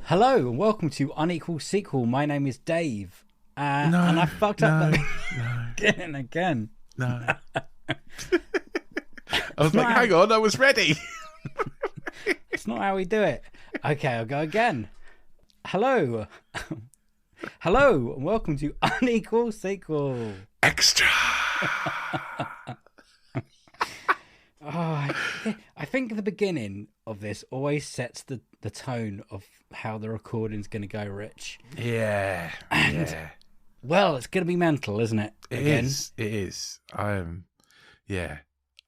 Hello and welcome to Unequal Sequel. My name is Dave. And I fucked up again and again. No. I was like, hang on, I was ready. It's not how we do it. Okay, I'll go again. Hello. Hello and welcome to Unequal Sequel. Extra. I think the beginning of this always sets the tone of how the recording's going to go, Rich. Yeah. Well, it's going to be mental, isn't it? It is. I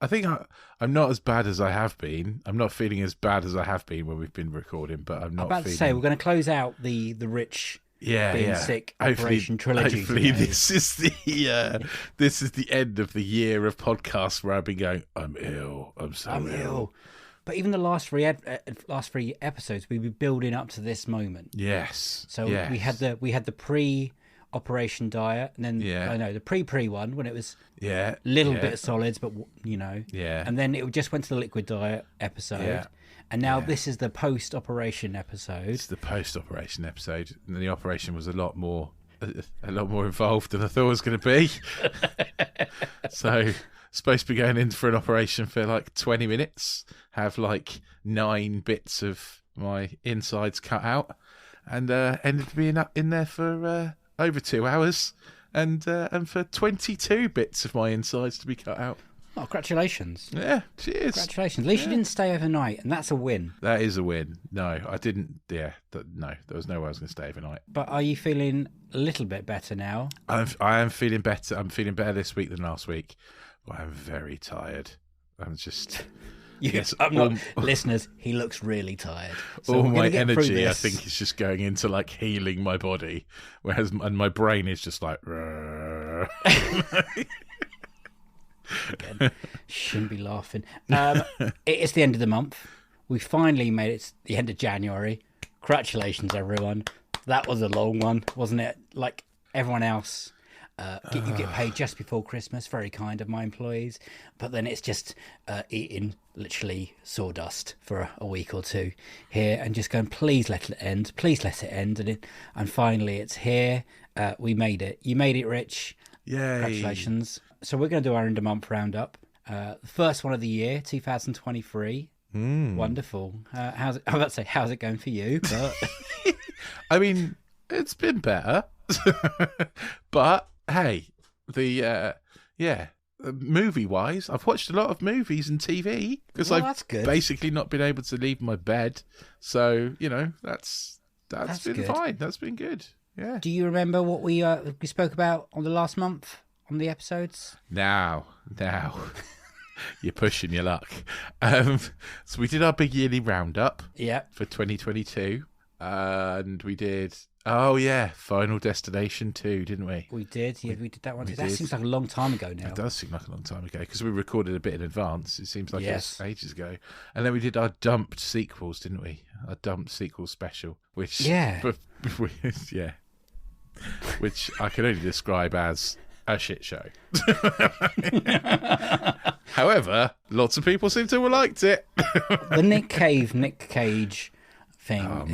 think I'm not as bad as I have been. I'm not feeling as bad as I have been when we've been recording, but I'm not about to say, we're going to close out the Rich being sick Operation Trilogy. Hopefully this is the end of the year of podcasts where I've been going, I'm ill. I'm ill. But even the last three episodes, we've been building up to this moment. Yes. So we had the pre-operation diet, and then the pre one when it was little bit of solids, but and then it just went to the liquid diet episode, and now this is the post-operation episode. It's the post-operation episode, and the operation was a lot more involved than I thought it was going to be. So. Supposed to be going in for an operation for like 20 minutes, have like 9 bits of my insides cut out, and ended up being up in there for over 2 hours, and for 22 bits of my insides to be cut out. Oh, congratulations. Yeah, cheers. Congratulations. At least you didn't stay overnight, and that's a win. That is a win. No, I didn't. Yeah, no, there was no way I was going to stay overnight. But are you feeling a little bit better now? I am feeling better. I'm feeling better this week than last week. I'm very tired. I'm just... Listeners, he looks really tired. So all my energy, I think, is just going into like healing my body, and my brain is just like... Again, shouldn't be laughing. It's the end of the month. We finally made it to the end of January. Congratulations, everyone. That was a long one, wasn't it? Like everyone else... you get paid just before Christmas, very kind of my employees, but then it's just eating literally sawdust for a week or two here and just going, please let it end, and finally it's here. We made it. You made it, Rich. Yay. Congratulations. So we're going to do our end of month roundup, the first one of the year, 2023. Wonderful. How's it going for you? But I mean, it's been better. But hey, movie-wise, I've watched a lot of movies and TV because I've basically not been able to leave my bed. So that's been good. fine. That's been good. Yeah. Do you remember what we spoke about on the last month on the episodes? Now, you're pushing your luck. So we did our big yearly roundup. For 2022, and we did. Oh yeah, Final Destination 2, didn't we? We did. Yeah, we did that one. That seems like a long time ago now. It does seem like a long time ago because we recorded a bit in advance. It seems like it was ages ago. And then we did our dumped sequels, didn't we? Our dumped sequel special, which which I can only describe as a shit show. However, lots of people seem to have liked it. The Nick Cage thing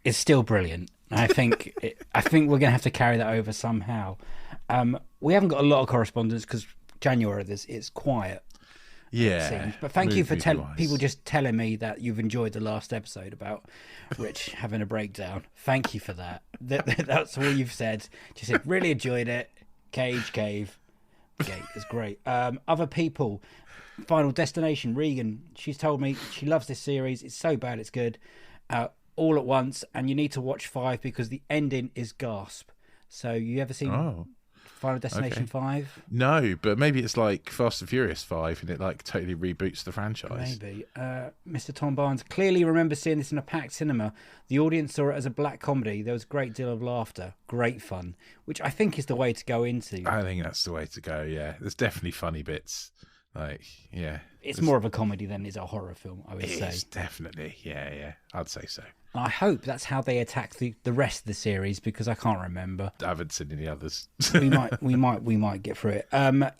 is still brilliant. I think we're going to have to carry that over somehow. We haven't got a lot of correspondence because January it's quiet. Yeah. But thank you for people just telling me that you've enjoyed the last episode about Rich having a breakdown. Thank you for that. That's all you've said. Just said, really enjoyed it. Cave. Gate is great. Other people, Final Destination, Regan, she's told me she loves this series. It's so bad, it's good. All at once, and you need to watch 5 because the ending is gasp. So you ever seen Final Destination 5? No, but maybe it's like Fast and Furious 5 and it like totally reboots the franchise. Maybe. Mr. Tom Barnes clearly remembers seeing this in a packed cinema. The audience saw it as a black comedy. There was a great deal of laughter, great fun, which I think is the way to go into. I think that's the way to go, yeah. There's definitely funny bits. It's more of a comedy than it's a horror film, I would say. It is, definitely. Yeah. I'd say so. I hope that's how they attack the rest of the series because I can't remember. I haven't seen any others. we might get through it.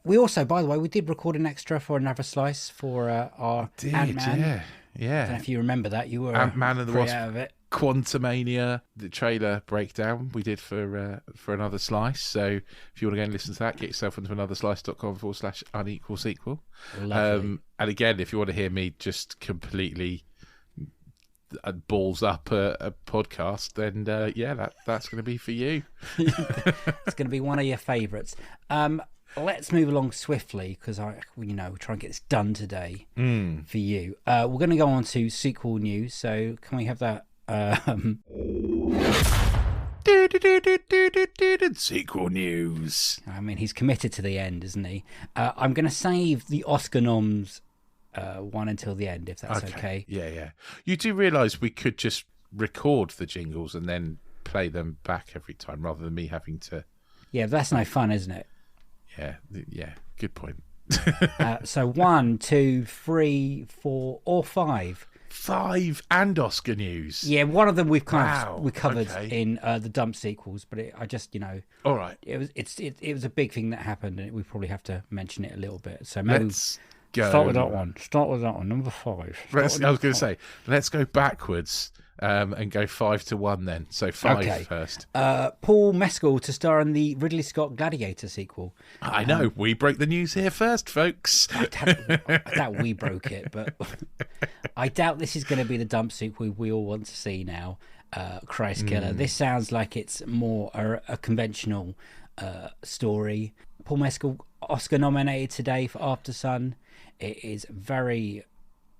We also, by the way, we did record an extra for Another Slice for our Ant-Man. Yeah. I don't know if you remember that. You were Ant-Man and the Wasp. Out of it. Quantumania, the trailer breakdown we did for Another Slice. So if you want to go and listen to that, get yourself onto anotherslice.com/unequal sequel. And again, if you want to hear me just completely balls up a podcast, then that's going to be for you. It's going to be one of your favourites. Let's move along swiftly because we're trying to get this done today for you. We're going to go on to sequel news. So can we have that? Sequel news. I mean, he's committed to the end, isn't he? I'm going to save the Oscar noms one until the end, if that's okay. Yeah. You do realise we could just record the jingles and then play them back every time rather than me having to... Yeah, that's no fun, isn't it? Yeah, good point. So 1, 2, 3, 4, or 5. 5 and Oscar news. Yeah, one of them we covered in the dump sequels, but all right. It was a big thing that happened, and we probably have to mention it a little bit. So maybe let's go. Start with that one. Number 5. I was going to say, let's go backwards and go 5 to 1 then. So 5 first. Paul Mescal to star in the Ridley Scott Gladiator sequel. I know. We broke the news here first, folks. I doubt we broke it, but I doubt this is going to be the dump sequel we all want to see now. Christ Killer. This sounds like it's more a conventional story. Paul Mescal, Oscar nominated today for After Sun. It is very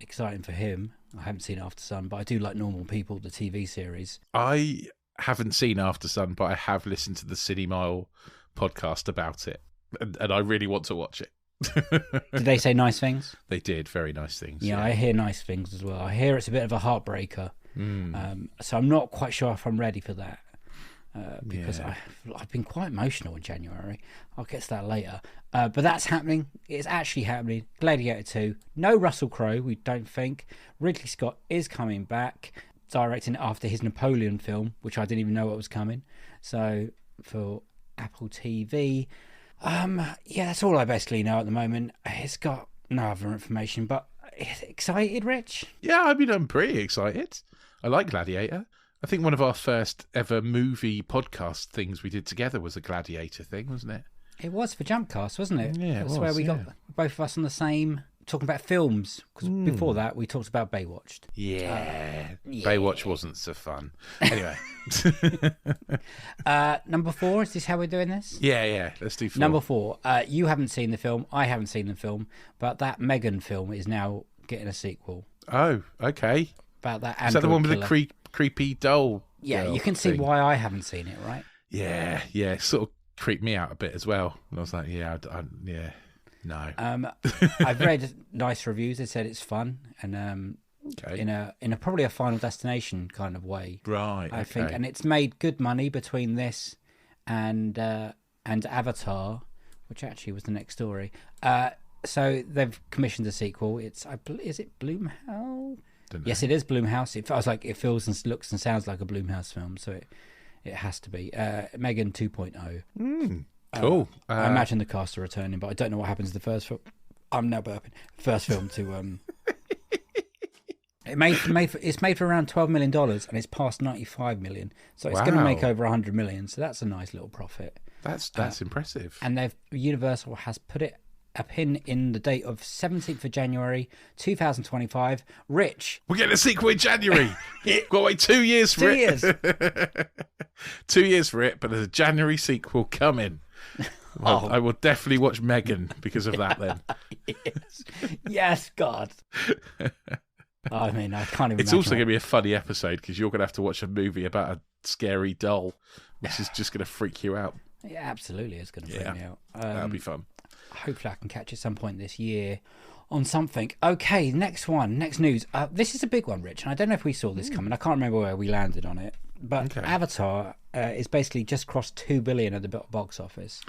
exciting for him. I haven't seen After Sun, but I do like Normal People, the TV series. I haven't seen After Sun, but I have listened to the City Mile podcast about it, and I really want to watch it. Did they say nice things? They did, very nice things. Yeah, I hear nice things as well. I hear it's a bit of a heartbreaker. So I'm not quite sure if I'm ready for that. Because I've been quite emotional in January. I'll get to that later. But that's happening. It's actually happening. Gladiator 2. No Russell Crowe, we don't think. Ridley Scott is coming back, directing it after his Napoleon film, which I didn't even know what was coming. So for Apple TV. That's all I basically know at the moment. It's got no other information, but excited, Rich? Yeah, I mean, I'm pretty excited. I like Gladiator. I think one of our first ever movie podcast things we did together was a Gladiator thing, wasn't it? It was for Jumpcast, wasn't it? Yeah, That's where we got both of us on the same, talking about films. Because before that, we talked about Baywatch. Yeah. Baywatch wasn't so fun. Anyway. Number 4, is this how we're doing this? Yeah. Let's do 4. Number 4. You haven't seen the film. I haven't seen the film. But that Megan film is now getting a sequel. Oh, okay. About that Android Is that the one with killer. the creepy doll? Yeah, you can see why I haven't seen it, right? Yeah. It sort of creeped me out a bit as well. And I was like, no. I've read nice reviews. They said it's fun and in a probably a Final Destination kind of way, right? I think, and it's made good money between this and Avatar, which actually was the next story. So they've commissioned a sequel. Is it Blumhouse? Yes, it is Blumhouse. It feels and looks and sounds like a Blumhouse film, so it has to be. Megan 2.0. Cool. I imagine the cast are returning, but I don't know what happens to the first film. I'm now burping. First film to it's made for around $12 million and it's past $95 million, so it's going to make over $100 million. So that's a nice little profit. That's impressive. And Universal has put it a pin in the date of 17th of January 2025. Rich, we're getting a sequel in January. Got to wait 2 years for it. 2 years for it, but there's a January sequel coming. I will definitely watch Megan because of that then. Yes, God. I mean, I can't even It's also going to be a funny episode because you're going to have to watch a movie about a scary doll, which is just going to freak you out. Yeah, absolutely. It's going to freak me out. That'll be fun. Hopefully I can catch it some point this year on something. Okay, next news. This is a big one, Rich, and I don't know if we saw this coming. I can't remember where we landed on it. But Avatar is basically just crossed $2 billion at the box office.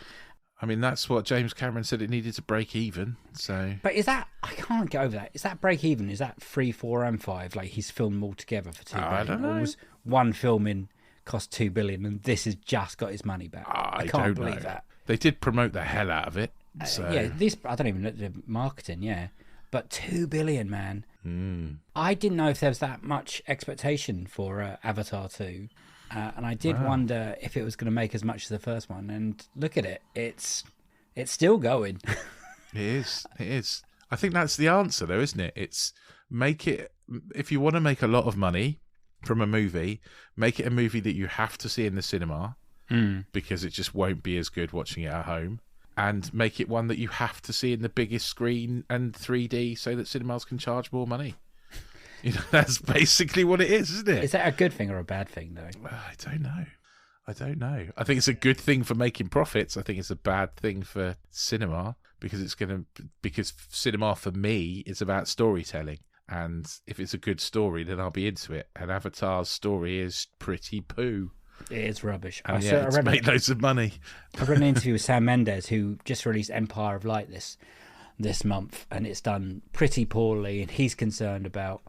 I mean, that's what James Cameron said it needed to break even. So, but is that, I can't get over that. Is that break even? Is that 3, 4, and 5? Like he's filmed them all together for $2 billion? I don't know. Or was one film cost $2 billion and this has just got his money back? I can't believe that. They did promote the hell out of it. So. I don't even know the marketing. Yeah. But 2 billion, man. I didn't know if there was that much expectation for Avatar 2. And I did wonder if it was going to make as much as the first one. And look at it. It's still going. It is. I think that's the answer, though, isn't it? It's make it, if you want to make a lot of money from a movie, make it a movie that you have to see in the cinema because it just won't be as good watching it at home. And make it one that you have to see in the biggest screen and 3D so that cinemas can charge more money. That's basically what it is, isn't it? Is that a good thing or a bad thing, though? I don't know. I think it's a good thing for making profits. I think it's a bad thing for cinema because cinema for me is about storytelling. And if it's a good story, then I'll be into it. And Avatar's story is pretty poo. It is rubbish. And it's made loads of money. I read an interview with Sam Mendes, who just released Empire of Light this month, and it's done pretty poorly, and he's concerned about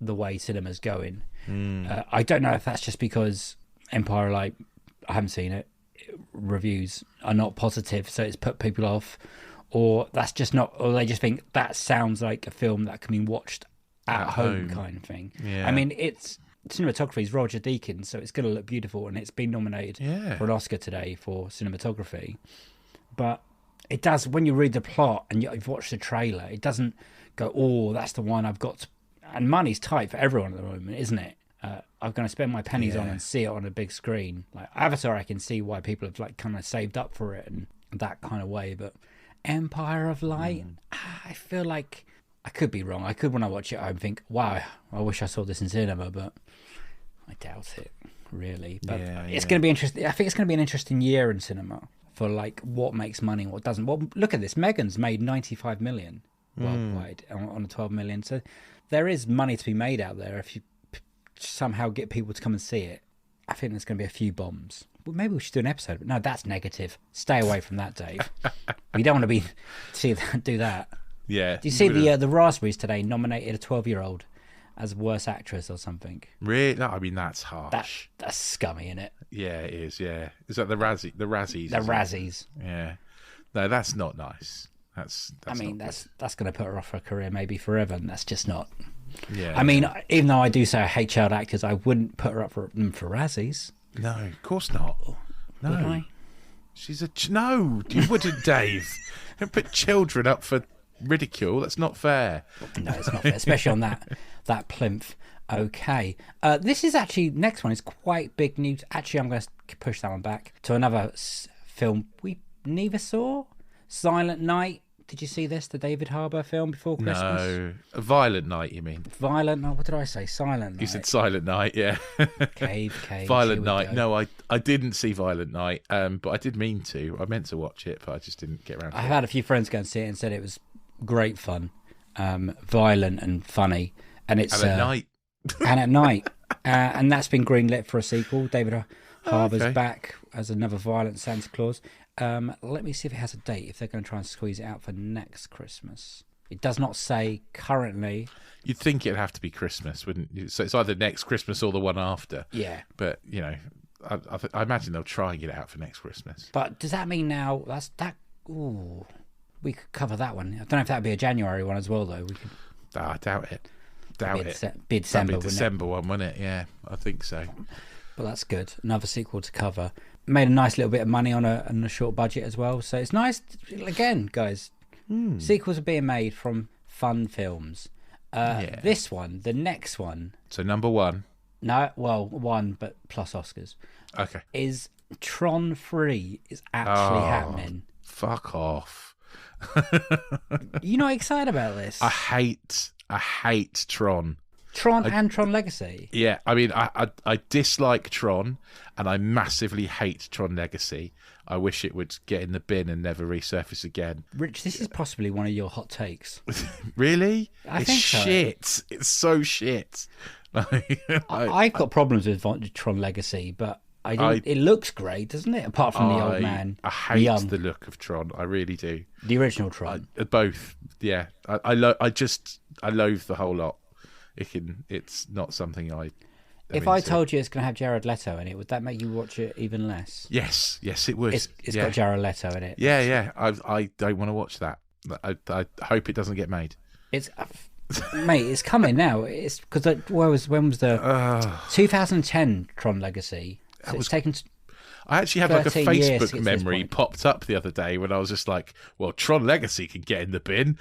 the way cinema's going. I don't know if that's just because Empire of Light, I haven't seen it, reviews are not positive, so it's put people off, or that's just not, or they just think that sounds like a film that can be watched at home kind of thing. Yeah. I mean, it's cinematography is Roger Deakins, so it's going to look beautiful, and it's been nominated for an Oscar today for cinematography. But it does, when you read the plot and you've watched the trailer, it doesn't go, oh, that's the one I've got to, and money's tight for everyone at the moment, isn't it? I'm going to spend my pennies on and see it on a big screen. Like Avatar, I can see why people have like kind of saved up for it and that kind of way. But Empire of Light, I feel like I could be wrong. I could, when I watch it at home, think, wow, I wish I saw this in cinema, but I doubt it, really. But it's going to be interesting. I think it's going to be an interesting year in cinema for like what makes money and what doesn't. Well, look at this. Megan's made 95 million worldwide on a 12 million. So there is money to be made out there if you somehow get people to come and see it. I think there's going to be a few bombs. Well, maybe we should do an episode. But no, that's negative. Stay away from that, Dave. We don't want to do that. Yeah. Do you see the Raspberries today nominated a 12-year-old as worst actress or something? Really? No, I mean, that's harsh. That's scummy, isn't it? Yeah, it is. Yeah. Is that the Razzies? The Razzies. Yeah. No, that's not nice. That's going to put her off her career maybe forever, and that's just not. Yeah. I mean, even though I do say I hate child actors, I wouldn't put her up for Razzies. No, of course not. No. Would I? No, you wouldn't, Dave. Don't put children up for ridicule. That's not fair. No, it's not fair, especially on that plinth. Okay. This is actually, next one is quite big news. Actually, I'm going to push that one back to another film we neither saw. Silent Night. Did you see this? The David Harbour film before Christmas? No. A Violent Night, you mean? Violent Night? What did I say? Silent Night. You said Silent Night, yeah. Cave. Violent Night. No, I didn't see Violent Night, but I did mean to. I meant to watch it, but I just didn't get around to it. I've had a few friends go and see it and said it was great fun, violent and funny. And it's... And at night. And at night. And that's been greenlit for a sequel. David Harbour's back as another violent Santa Claus. Let me see if it has a date, if they're going to try and squeeze it out for next Christmas. It does not say currently. You'd think it'd have to be Christmas, wouldn't you? So it's either next Christmas or the one after. Yeah. But, I imagine they'll try and get it out for next Christmas. But does that mean now, ooh, we could cover that one. I don't know if that would be a January one as well, though. We could. I doubt it. Be December, That'd be a December one, wouldn't it? Yeah, I think so. Well, that's good. Another sequel to cover. Made a nice little bit of money on a short budget as well. So it's nice. Again, guys, sequels are being made from fun films. This one, the next one. So number one. No, well, one, but plus Oscars. Okay. Is Tron 3 is actually happening. Fuck off. You're not excited about this? I hate Tron. And Tron Legacy. Yeah, I mean, I dislike Tron, and I massively hate Tron Legacy. I wish it would get in the bin and never resurface again. Rich, this is possibly one of your hot takes. Really? I think so. Shit. It's so shit. I've got problems with Tron Legacy, but it looks great, doesn't it? Apart from the old man. I hate the look of Tron. I really do. The original Tron. Both. Yeah. I loathe the whole lot. It's not something I. If I told you it's going to have Jared Leto in it, would that make you watch it even less? Yes, it would. It's got Jared Leto in it. Yeah. I don't want to watch that. I hope it doesn't get made. It's mate, it's coming now. It's because when was the 2010 Tron Legacy? So it's taken. I actually had like a 13 years to Facebook get to this memory point. popped up the other day when I was just like, well, Tron Legacy can get in the bin.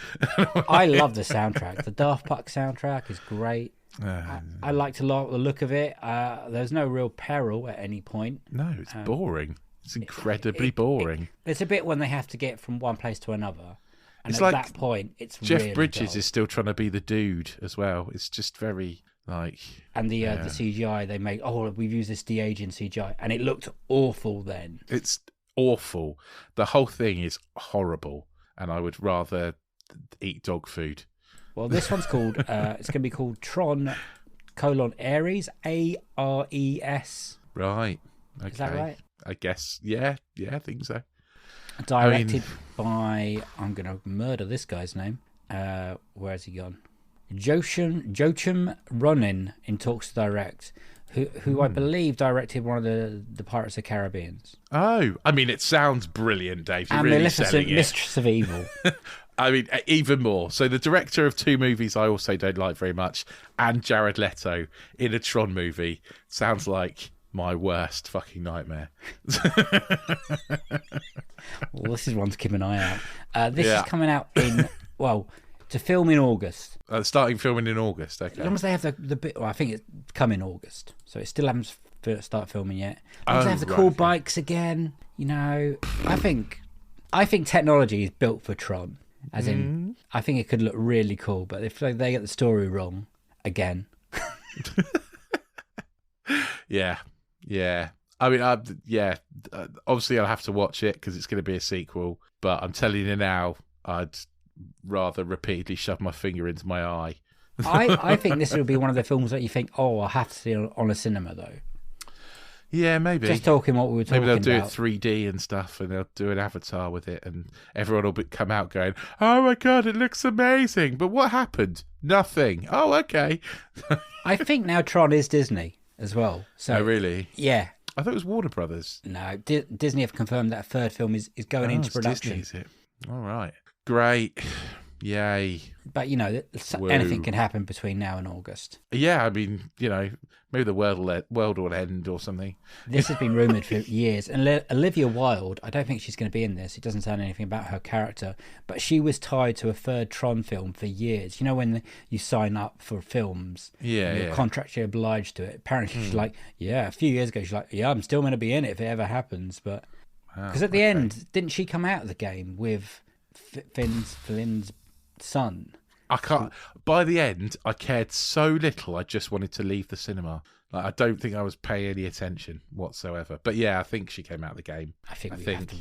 I love the soundtrack. The Daft Punk soundtrack is great. I liked a lot the look of it. There's no real peril at any point. No, it's boring. It's incredibly boring. There's a bit when they have to get from one place to another. And It's at like that point, it's Jeff really Bridges dull. is still trying to be the dude as well. It's just very like... And the CGI they make, we've used this de-aging CGI, and it looked awful then. It's awful. The whole thing is horrible, and I would rather eat dog food. Well, this one's called, it's going to be called Tron: Ares, Ares. Right. Okay. Is that right? I guess. Yeah, I think so. Directed by, I'm going to murder this guy's name. Where has he gone? Joachim Ronin in talks to direct, who I believe directed one of the Pirates of the Caribbeans. Oh, I mean, it sounds brilliant, Dave. You're And really Maleficent, selling it. Mistress of Evil. I mean, even more. So the director of two movies I also don't like very much, and Jared Leto in a Tron movie, sounds like my worst fucking nightmare. Well, this is one to keep an eye out. This is coming out to film in August. Starting filming in August, okay. As long as they have the bit, I think it's come in August, so it still hasn't start filming yet. As long as they have the cool bikes again, I think technology is built for Tron. As in, I think it could look really cool, but if they get the story wrong again, yeah. I mean, obviously I'll have to watch it because it's going to be a sequel. But I'm telling you now, I'd rather repeatedly shove my finger into my eye. I think this would be one of the films that you think, I'll have to see on a cinema though. Yeah, maybe. Just talking what we were talking about. Maybe they'll do it 3D and stuff, and they'll do an avatar with it, and everyone will come out going, "Oh my god, it looks amazing!" But what happened? Nothing. Oh, okay. I think now Tron is Disney as well. So, oh, really? Yeah. I thought it was Warner Brothers. No, Disney have confirmed that a third film is going into production. Disney, is it? All right. Great. Yay. But, anything can happen between now and August. Yeah, I mean, maybe the world will end or something. This has been rumoured for years. And Olivia Wilde, I don't think she's going to be in this. It doesn't sound anything about her character. But she was tied to a third Tron film for years. When you sign up for films, you're contractually obliged to it. Apparently she's like, a few years ago, she's like, I'm still going to be in it if it ever happens. But because at the end, didn't she come out of the game with Flynn's son? I can't. By the end, I cared so little. I just wanted to leave the cinema. Like, I don't think I was paying any attention whatsoever. But yeah, I think she came out of the game. I think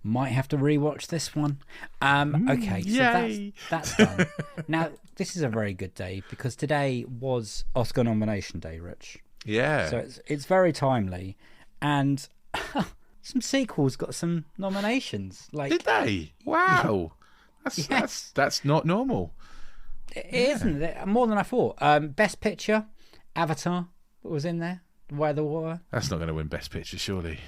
might have to rewatch this one. Okay, so that's done. Now, this is a very good day because today was Oscar nomination day, Rich. Yeah. So it's very timely, and some sequels got some nominations. Did they? Wow. That's not normal. It isn't. More than I thought. Best Picture, Avatar was in there, Way of the Water. That's not going to win Best Picture, surely.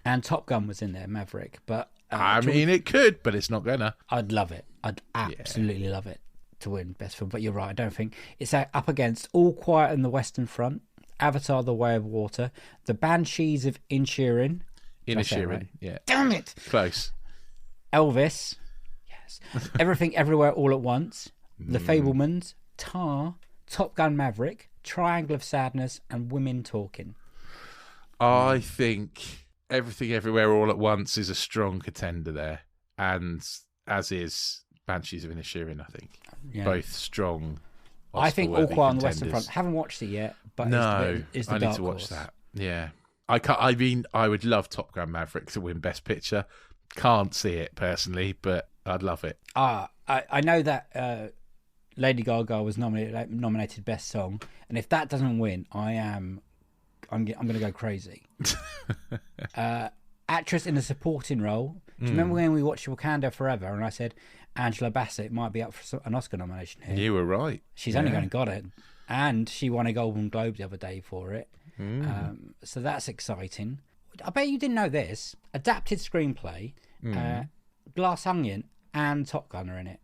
And Top Gun was in there, Maverick. But I mean, it could, but it's not going to. I'd love it. I'd absolutely love it to win Best Film. But you're right, I don't think. It's up against All Quiet on the Western Front, Avatar, The Way of Water, The Banshees of Inisherin. Inisherin, yeah. Damn it! Close. Elvis. Yes. Everything Everywhere All at Once, The Fabelmans, Tar, Top Gun Maverick, Triangle of Sadness, and Women Talking. I think Everything Everywhere All at Once is a strong contender there, and as is Banshees of Inisherin, I think. Yeah. Both strong. I think All Quiet on the Western Front. Haven't watched it yet, but it's the I need to watch that. Yeah. I mean, I would love Top Gun Maverick to win Best Picture. Can't see it personally, but I'd love it. I know that Lady Gaga was nominated Best Song, and if that doesn't win, I'm going to go crazy. Actress in a supporting role. Do you remember when we watched Wakanda Forever, and I said Angela Bassett might be up for an Oscar nomination here? You were right. She's only going to got it, and she won a Golden Globe the other day for it. So that's exciting. I bet you didn't know this. Adapted screenplay, Glass Onion and Top Gun are in it.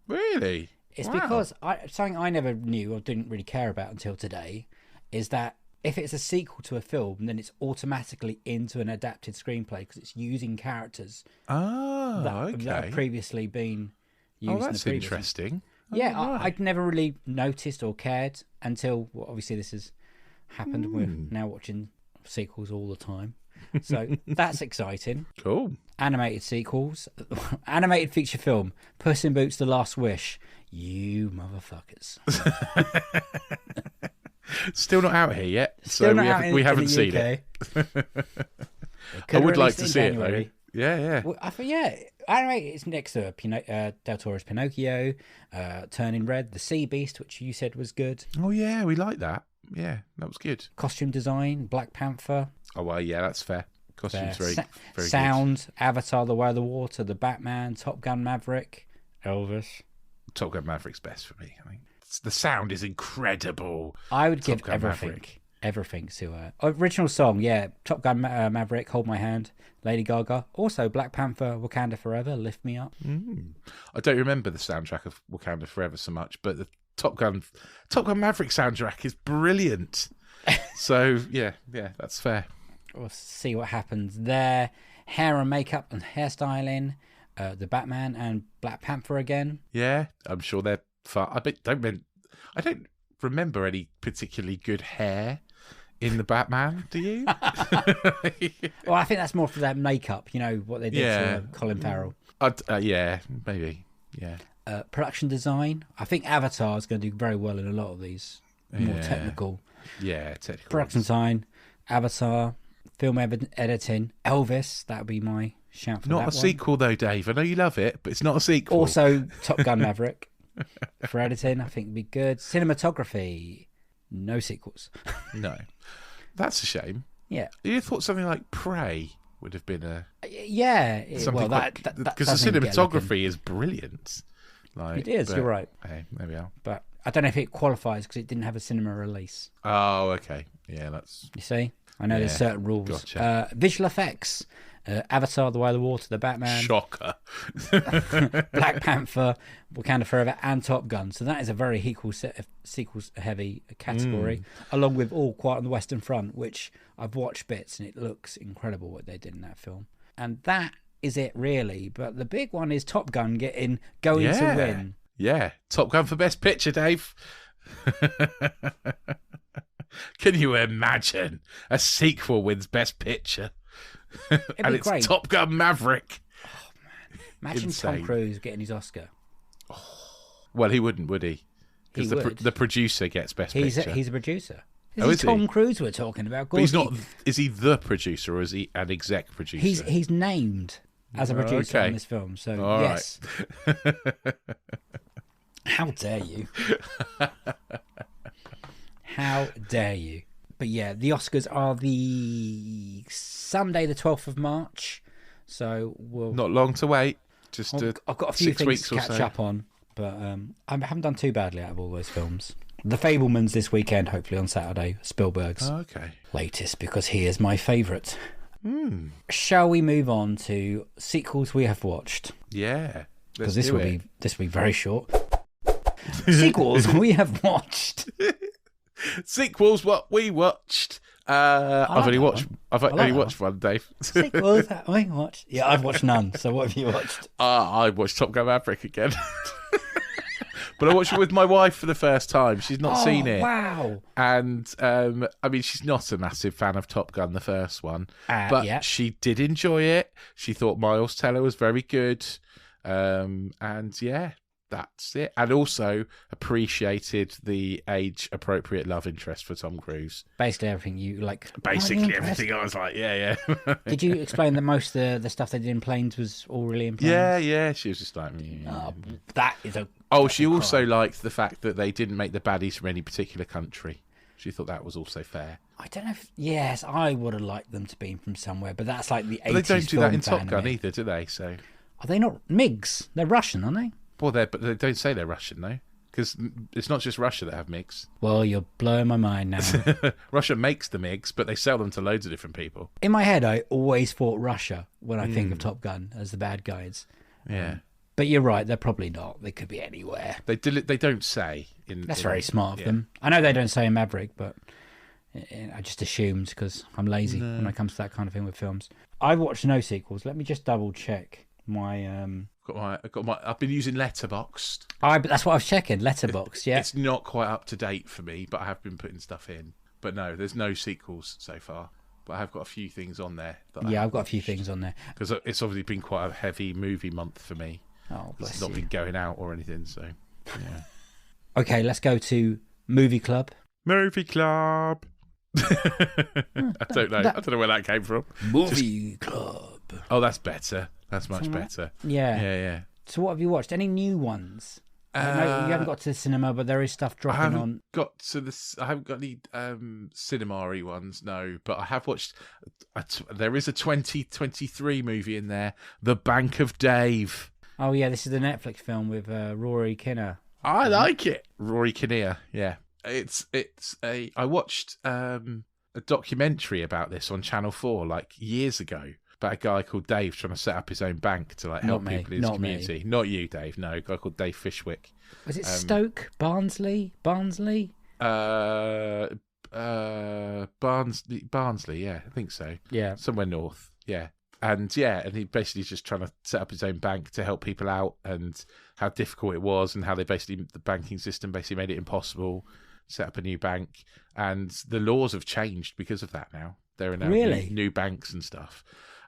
Really? It's Wow. because something I never knew or didn't really care about until today is that if it's a sequel to a film, then it's automatically into an adapted screenplay because it's using characters Oh, that okay. have previously been used. Oh, in the that's previous one. interesting. Yeah, Oh, right. I'd never really noticed or cared until, well, obviously this has happened. We're now watching sequels all the time. So that's exciting. Cool. Animated sequels. Animated feature film. Puss in Boots: The Last Wish. You motherfuckers. Still not out here yet, Still so not out we in haven't the seen UK. it. I would like to see it though. Yeah. Well, I think, animated. It's next to Del Toro's Pinocchio, Turning Red, The Sea Beast, which you said was good. Oh yeah, we like that. Yeah, that was good. Costume design, Black Panther. Oh well, yeah, that's fair. Costumes very Sound, Avatar: The Way of the Water, The Batman, Top Gun: Maverick, Elvis. good. Top Gun Maverick's best for me. I think the sound is incredible. I would Top give Gun everything. Maverick. Everything to original song, Top Gun Maverick, Hold My Hand, Lady Gaga. Also Black Panther, Wakanda Forever, Lift Me Up. I don't remember the soundtrack of Wakanda Forever so much, but the Top Gun Maverick soundtrack is brilliant. So yeah, that's fair. We'll see what happens there. Hair and makeup and hairstyling, the Batman and Black Panther again. Yeah, I'm sure they're fun. I don't remember any particularly good hair in the Batman. Do you? Well, I think that's more for that makeup. You know what they did to Colin Farrell. Yeah, maybe. Yeah. Production design. I think Avatar is going to do very well in a lot of these more technical. Yeah, technical. Production design, Avatar, film editing, Elvis. That would be my shout for Not that a one. sequel though, Dave. I know you love it, but it's not a sequel. Also, Top Gun Maverick for editing. I think would be good. Cinematography. No sequels. No, that's a shame. Yeah. You thought something like Prey would have been a Yeah. something Well, because the cinematography is brilliant. Like, It is. but, You're right. Hey, there we are. But I don't know if it qualifies because it didn't have a cinema release. Oh, okay. Yeah, that's You see, I know there's certain rules. Gotcha. Visual effects. Avatar: The Way of the Water, The Batman, shocker. Black Panther, Wakanda Forever, and Top Gun. So that is a very equal set of sequels-heavy category, along with All Quiet on the Western Front, which I've watched bits and it looks incredible what they did in that film. And that is it really. But the big one is Top Gun going to win. Yeah, Top Gun for Best Picture, Dave. Can you imagine a sequel wins Best Picture? And it's great. Top Gun Maverick. Imagine Insane. Tom Cruise getting his Oscar. Well, he wouldn't, would he? Because He would. the producer gets Best Picture. He's a producer. Oh, Is is he he? Tom Cruise we're talking about? But he's not. Is he the producer or is he an exec producer? He's named as a producer Okay. in this film. So All yes. How dare you? How dare you? But yeah, the Oscars are the Sunday, the 12th of March. So we'll. Not long to wait. Just I've got a few 6 things weeks to or catch so. up on, but I haven't done too badly out of all those films. The Fabelmans this weekend, hopefully on Saturday. Spielberg's Okay. latest, because he is my favourite. Shall we move on to sequels we have watched? Yeah. Because this will be very short. Sequels we have watched. Sequels. What we watched. I've only watched. I've like only that watched one, Dave. Sequels that we watched. Yeah, I've watched none. So what have you watched? I watched Top Gun Maverick again. But I watched it with my wife for the first time. She's not seen it. Wow. And, I mean, she's not a massive fan of Top Gun, the first one. But yeah. she did enjoy it. She thought Miles Teller was very good. And, yeah, that's it. And also appreciated the age-appropriate love interest for Tom Cruise. Basically everything you like. Basically everything. I was like, yeah. Did you explain that most of the stuff they did in planes was all really in planes? Yeah. She was just like... That is a... Oh, she also liked the fact that they didn't make the baddies from any particular country. She thought that was also fair. I don't know if... Yes, I would have liked them to be from somewhere, but that's like the 80s But they don't do that in film Top Gun fan, either, do they? So, Are they not MiGs? They're Russian, aren't they? well, but they don't say they're Russian though, because it's not just Russia that have MiGs. Well, you're blowing my mind now. Russia makes the MiGs, but they sell them to loads of different people. In my head, I always thought Russia when I think of Top Gun as the bad guys. Yeah, But you're right, they're probably not. They could be anywhere. They don't say. That's very smart of them. I know they don't say in Maverick, but I just assumed because I'm lazy when it comes to that kind of thing with films. I watched no sequels. Let me just double check my. I've been using Letterboxd. That's what I was checking. Letterboxd, yeah. It's not quite up to date for me, but I have been putting stuff in. But no, there's no sequels so far. But I have got a few things on there. I've got a few things on there because it's obviously been quite a heavy movie month for me. Oh, bless It's not been going out or anything, so yeah. Okay, let's go to Movie Club. Movie Club. I don't know. I don't know where that came from. Movie Club. Oh, that's better. That's much better. Yeah. So what have you watched? Any new ones? I know you haven't got to the cinema, but there is stuff dropping on. I haven't got any cinema-y ones, no. But I have watched. There is a 2023 movie in there, The Bank of Dave. Oh yeah, this is the Netflix film with Rory Kinnear. I like it. Rory Kinnear. Yeah, I watched a documentary about this on Channel 4 like years ago. About a guy called Dave trying to set up his own bank to like help people in his community. Me. Not you, Dave. No, a guy called Dave Fishwick. Was it Stoke? Barnsley? Barnsley, yeah, I think so. Yeah. Somewhere north, yeah. And he basically just trying to set up his own bank to help people out and how difficult it was and how the banking system basically made it impossible to set up a new bank. And the laws have changed because of that now. There are now new banks and stuff.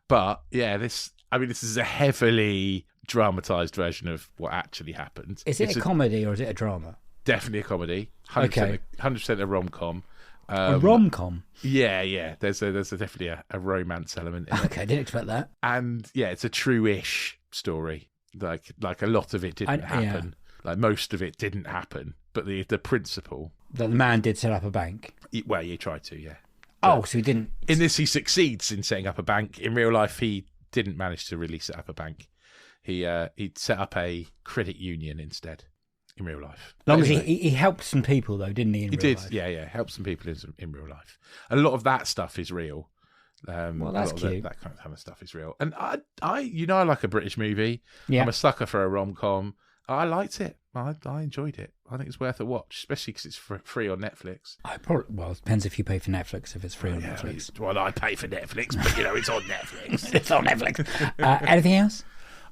But yeah, this is a heavily dramatised version of what actually happened. Is it a comedy or is it a drama? Definitely a comedy. 100% a rom-com. A rom-com? Yeah. There's definitely a romance element in it. Okay, I didn't expect that. And yeah, it's a true-ish story. Like a lot of it didn't happen. Yeah. Like most of it didn't happen. But the principle. That the man did set up a bank? Well, he tried to, yeah. But so he didn't. In this, he succeeds in setting up a bank. In real life, he didn't manage to really set up a bank. He'd set up a credit union instead. In real life, long as he helped some people though, didn't he? He did, yeah, helped some people in real life. A lot of that stuff is real. Well, that's cute. That kind of stuff is real. And I like a British movie. Yeah. I'm a sucker for a rom-com. I liked it. I enjoyed it. I think it's worth a watch, especially because it's free on Netflix. It depends if you pay for Netflix, if it's free on Netflix. Well, I pay for Netflix, but it's on Netflix. It's on Netflix. Anything else?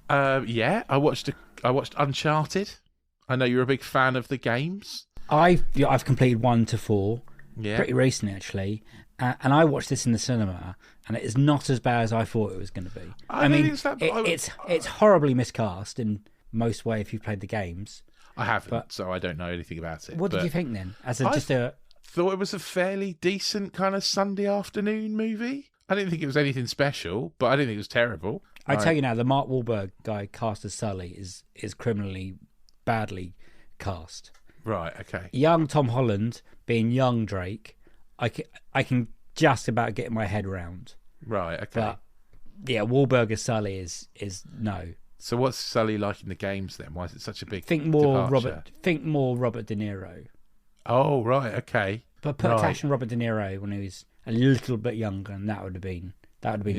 Yeah, I watched Uncharted. I know you're a big fan of the games. I've completed 1 to 4, pretty recently actually, and I watched this in the cinema, and it is not as bad as I thought it was going to be. It's horribly miscast in most way if you've played the games. I haven't, so I don't know anything about it. What did you think then? I thought it was a fairly decent kind of Sunday afternoon movie. I didn't think it was anything special, but I didn't think it was terrible. I tell you now, the Mark Wahlberg guy cast as Sully is criminally badly cast. Right, okay. Young Tom Holland being young Drake, I can just about get my head around. Right, okay. But yeah, Wahlberg as Sully is no. So what's Sully like in the games then? Why is it such a big Think more Robert De Niro. Oh, right, okay. But put attaching Robert De Niro when he was a little bit younger, and that would have been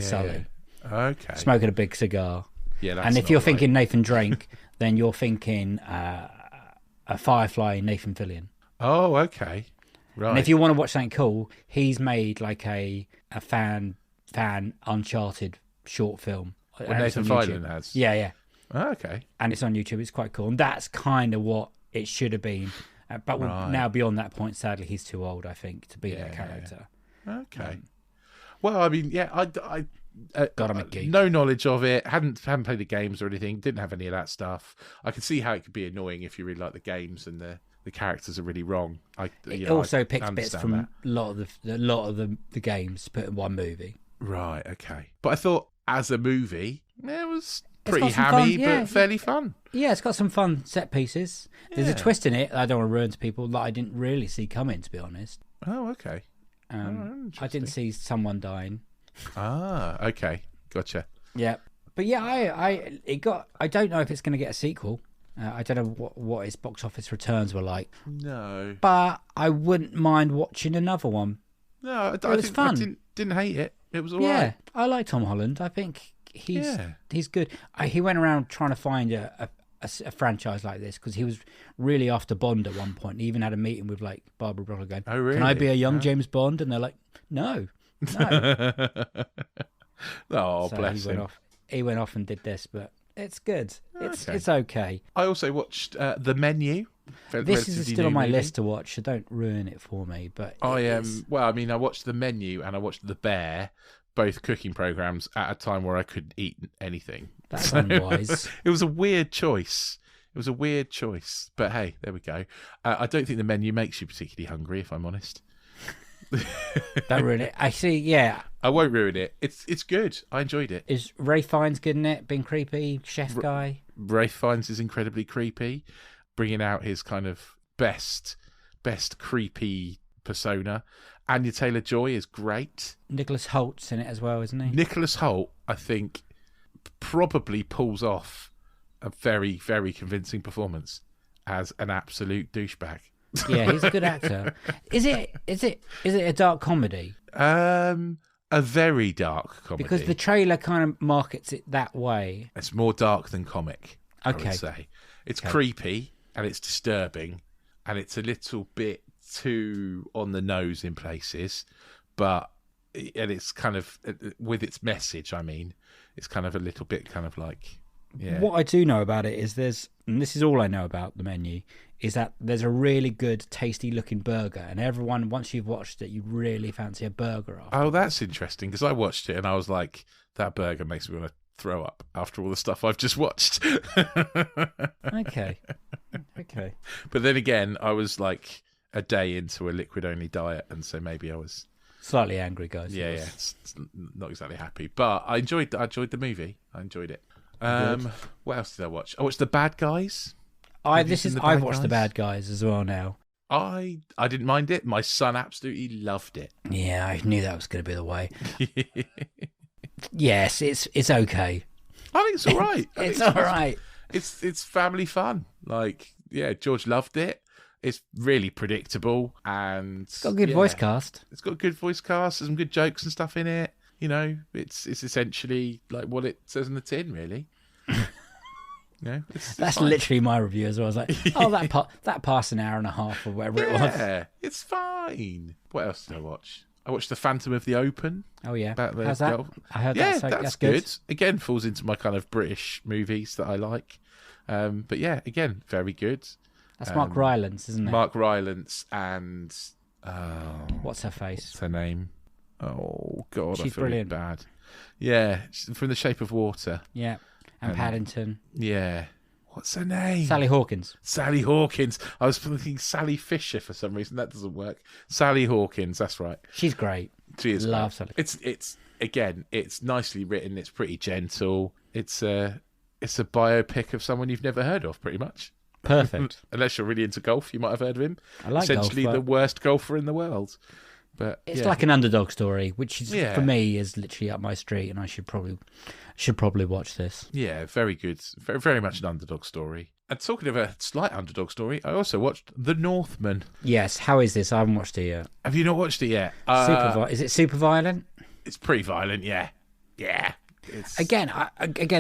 Sully. Okay. Smoking a big cigar. Yeah, that's and if you're thinking Nathan Drake, then you're thinking a Firefly Nathan Fillion. Oh, okay. Right. And if you want to watch something cool, he's made like a fan Uncharted short film. What Nathan Fillion has? Yeah. Oh, okay. And it's on YouTube. It's quite cool. And that's kind of what it should have been. But now beyond that point, sadly, he's too old, I think, to be that character. Yeah. Okay. Well, I mean, yeah, I God, I'm a geek. No knowledge of it. Hadn't played the games or anything. Didn't have any of that stuff. I can see how it could be annoying if you really like the games and the characters are really wrong. It also picks bits from a lot of the games put in one movie. Right. Okay. But I thought as a movie, it was pretty hammy, but fairly fun. Yeah, it's got some fun set pieces. There's a twist in it that I don't want to ruin to people that I didn't really see coming, to be honest. Oh, okay. I didn't see someone dying. Ah, okay, gotcha. Yeah, but yeah, I don't know if it's going to get a sequel. I don't know what its box office returns were like. No, but I wouldn't mind watching another one. No, it was fun. I didn't hate it. It was all right. I like Tom Holland. I think he's good. He went around trying to find a franchise like this because he was really after Bond at one point. He even had a meeting with like Barbara Broccoli going, "Oh, really? Can I be a young James Bond?" And they're like, "No." Oh, So bless him. He went off and did this, but it's good. Okay. It's okay. I also watched The Menu. This is still on my list to watch, so don't ruin it for me. But I watched The Menu and I watched The Bear, both cooking programs at a time where I couldn't eat anything. That's unwise. It was a weird choice. But hey, there we go. I don't think The Menu makes you particularly hungry, if I'm honest. Don't ruin it. I see. Yeah, I won't ruin it. It's good. I enjoyed it. is Ray Fiennes good in it? Being creepy, chef guy. Rafe Fiennes is incredibly creepy, bringing out his kind of best creepy persona. Anya Taylor-Joy is great. Nicholas Holt's in it as well, isn't he? Nicholas Hoult, I think, probably pulls off a very, very convincing performance as an absolute douchebag. Yeah, he's a good actor. Is it a dark comedy? A very dark comedy. Because the trailer kind of markets it that way. It's more dark than comic, I Okay. would say. It's creepy and it's disturbing and it's a little bit too on the nose in places, and it's kind of, with its message, I mean, it's kind of a little bit kind of like, yeah. What I do know about it is and this is all I know about The Menu, is that there's a really good, tasty looking burger, and everyone, once you've watched it, you really fancy a burger after. Oh, that's interesting, because I watched it and I was like, that burger makes me want to throw up after all the stuff I've just watched. Okay. But then again, I was like a day into a liquid-only diet, and so maybe I was... Slightly angry, guys. Yeah, it's not exactly happy. But I enjoyed the movie. I enjoyed it. What else did I watch? I watched The Bad Guys. I've watched The Bad Guys as well now. I didn't mind it. My son absolutely loved it. Yeah, I knew that was going to be the way. Yes, it's okay. I think it's all right. It's all right. It's family fun. Like, yeah, George loved it. It's really predictable and It's got a good voice cast. It's got a good voice cast. There's some good jokes and stuff in it. You know, it's essentially like what it says in the tin, really. That's fine. Literally my review as well. I was like, oh, that passed an hour and a half or whatever it was. Yeah, it's fine. What else did I watch? I watched The Phantom of the Open. Oh yeah, About the how's that? girl. I heard Yeah, that's good. Again, falls into my kind of British movies that I like. But yeah, again, very good. That's Mark Rylance, isn't it? Mark Rylance and What's her face? what's her name? Oh God, She's I feel brilliant. bad. Yeah, she's from The Shape of Water. Yeah, and Paddington. Yeah, what's her name? Sally Hawkins. Sally Hawkins. I was thinking Sally Fisher for some reason. That doesn't work. Sally Hawkins. That's right. She's great. She is Love great. Sally. It's again, it's nicely written. It's pretty gentle. It's a biopic of someone you've never heard of, pretty much. Perfect. Unless you're really into golf, you might have heard of him. I like Essentially golf, the worst golfer in the world. But it's like an underdog story, which is Yeah. for me is literally up my street, and I should probably watch this. yeah, very good. Very, very much an underdog story. And talking of a slight underdog story, I also watched The Northman. Yes. How is this? I haven't watched it yet. Have you not watched it yet? Is it super violent? It's pretty violent, yeah. Yeah. It's... Again,